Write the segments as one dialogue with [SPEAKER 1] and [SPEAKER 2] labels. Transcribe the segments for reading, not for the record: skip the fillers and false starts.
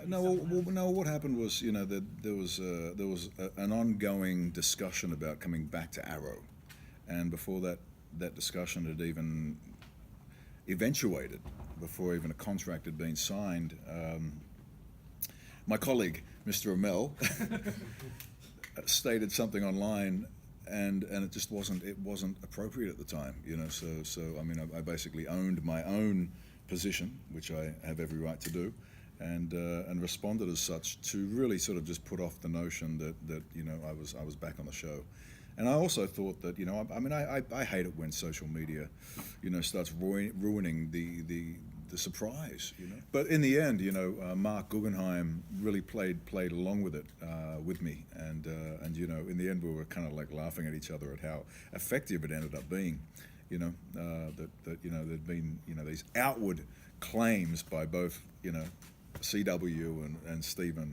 [SPEAKER 1] No. What happened was, that there was an ongoing discussion about coming back to Arrow, and before that discussion had even eventuated, before even a contract had been signed, my colleague, Mr. Amell, stated something online, and it just wasn't appropriate at the time, So I mean, I basically owned my own position, which I have every right to do, and responded as such to really sort of just put off the notion that I was back on the show. And I also thought that, I hate it when social media, starts ruining the surprise, But in the end, Mark Guggenheim really played along with it with me, and in the end we were kind of like laughing at each other at how effective it ended up being, that there'd been these outward claims by both CW and Stephen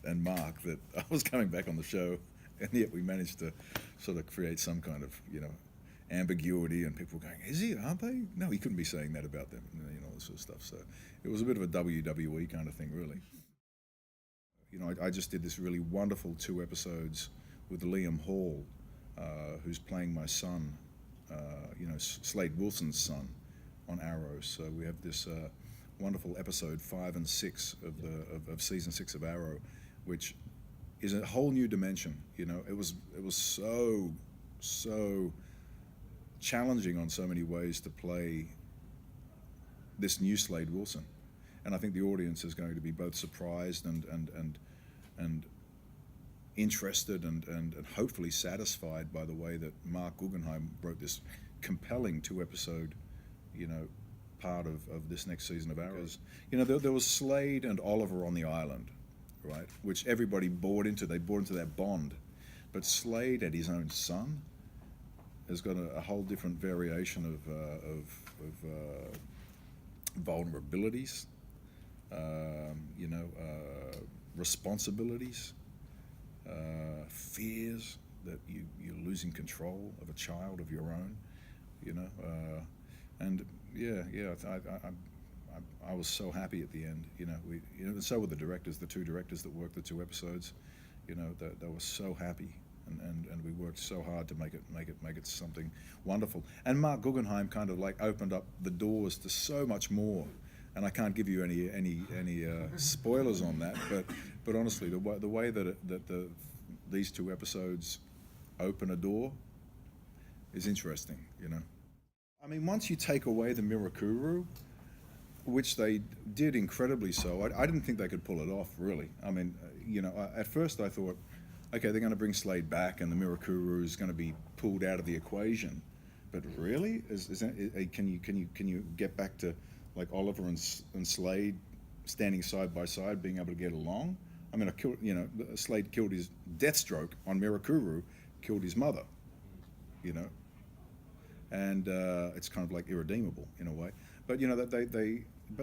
[SPEAKER 1] and Mark that I was coming back on the show, and yet we managed to sort of create some kind of ambiguity, and people going, is he, aren't they? No, he couldn't be saying that about them, all this sort of stuff. So it was a bit of a WWE kind of thing, really. I just did this really wonderful 2 episodes with Liam Hall, who's playing my son, Slade Wilson's son on Arrow. So we have this wonderful episode 5 and 6 of season 6 of Arrow, which is a whole new dimension. It was so challenging on so many ways to play this new Slade Wilson, and I think the audience is going to be both surprised and interested and hopefully satisfied by the way that Mark Guggenheim wrote this compelling 2-episode part of this next season of Arrows. There was Slade and Oliver on the island, right, which everybody bought into. They bought into that bond, but Slade and his own son has got a whole different variation of vulnerabilities, responsibilities, fears that you're losing control of a child of your own, and I was so happy at the end, and so were the directors, the 2 directors that worked the 2 episodes, they were so happy. And we worked so hard to make it something wonderful. And Mark Guggenheim kind of like opened up the doors to so much more. And I can't give you any spoilers on that. But honestly, the way that these 2 episodes open a door is interesting. I mean, once you take away the Mirakuru, which they did incredibly so, I didn't think they could pull it off, really. I mean, at first I thought, okay, they're going to bring Slade back, and the Mirakuru is going to be pulled out of the equation. But really, can you get back to like Oliver and Slade standing side by side, being able to get along? I mean, Slade killed his Deathstroke on Mirakuru, killed his mother, and it's kind of like irredeemable in a way. But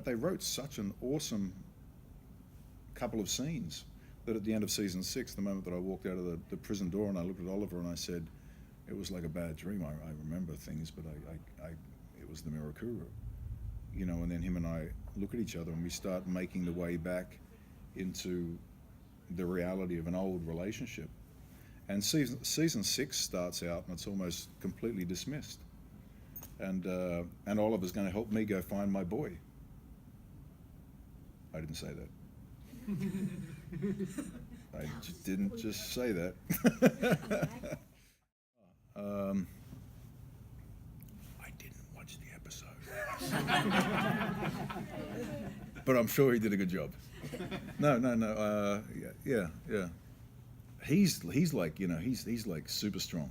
[SPEAKER 1] they wrote such an awesome couple of scenes that at the end of season 6, the moment that I walked out of the prison door and I looked at Oliver and I said, it was like a bad dream. I remember things, but it was the Mirakuru, and then him and I look at each other and we start making the way back into the reality of an old relationship. And season 6 starts out and it's almost completely dismissed. And Oliver's going to help me go find my boy. I didn't say that. I didn't just say that. I didn't watch the episode, but I'm sure he did a good job. No. Yeah. He's like he's like super strong.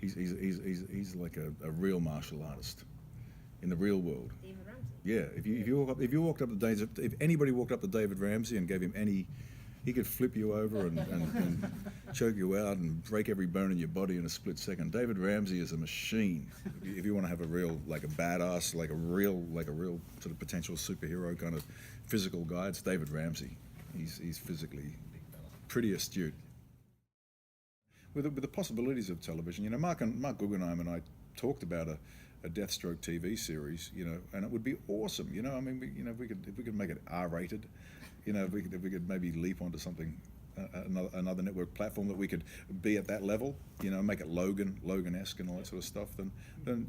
[SPEAKER 1] He's like a real martial artist in the real world. Yeah, if anybody walked up to David Ramsey and gave him he could flip you over and choke you out and break every bone in your body in a split second. David Ramsey is a machine. If you want to have a real, like a badass, like a real sort of potential superhero kind of physical guy, it's David Ramsey. He's physically pretty astute. With the possibilities of television, Mark Guggenheim and I talked about a Deathstroke TV series, you know, and it would be awesome. You know, I mean, if we could make it R-rated, you know, if we could maybe leap onto something, another network platform that we could be at that level, you know, make it Logan-esque and all that sort of stuff. Then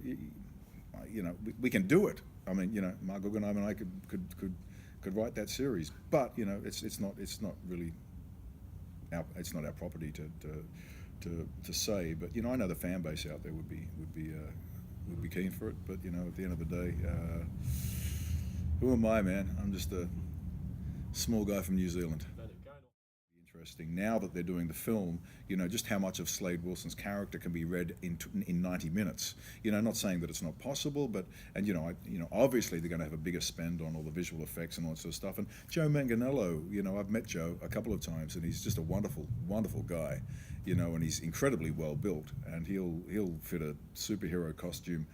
[SPEAKER 1] you know, we can do it. I mean, you know, Mark Guggenheim and I could write that series, but you know, it's not really it's not our property to say. But you know, I know the fan base out there would be keen for it. But you know, at the end of the day, who am I, man? I'm just a small guy from New Zealand. Interesting now that they're doing the film, you know, just how much of Slade Wilson's character can be read in 90 minutes. You know, not saying that it's not possible, but you know, obviously they're going to have a bigger spend on all the visual effects and all that sort of stuff. And Joe Manganiello, you know, I've met Joe a couple of times, and he's just a wonderful guy, you know, and he's incredibly well built, and he'll fit a superhero costume,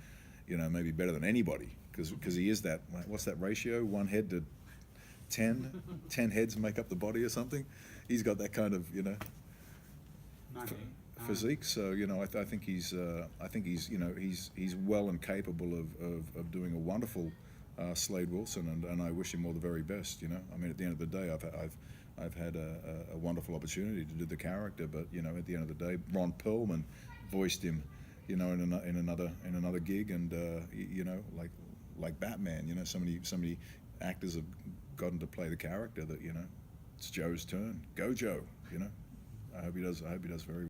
[SPEAKER 1] you know, maybe better than anybody, because he is that. What's that ratio? 1 head to 10 heads make up the body or something. He's got that kind of, you know, physique. So you know, I think he's you know, he's well and capable of doing a wonderful Slade Wilson, and I wish him all the very best. You know, I mean, at the end of the day, I've had a wonderful opportunity to do the character, but you know, at the end of the day, Ron Perlman voiced him, you know, in another gig, and you know, like Batman. You know, so many actors have gotten to play the character that, you know, it's Joe's turn. Go Joe, you know. I hope he does very well.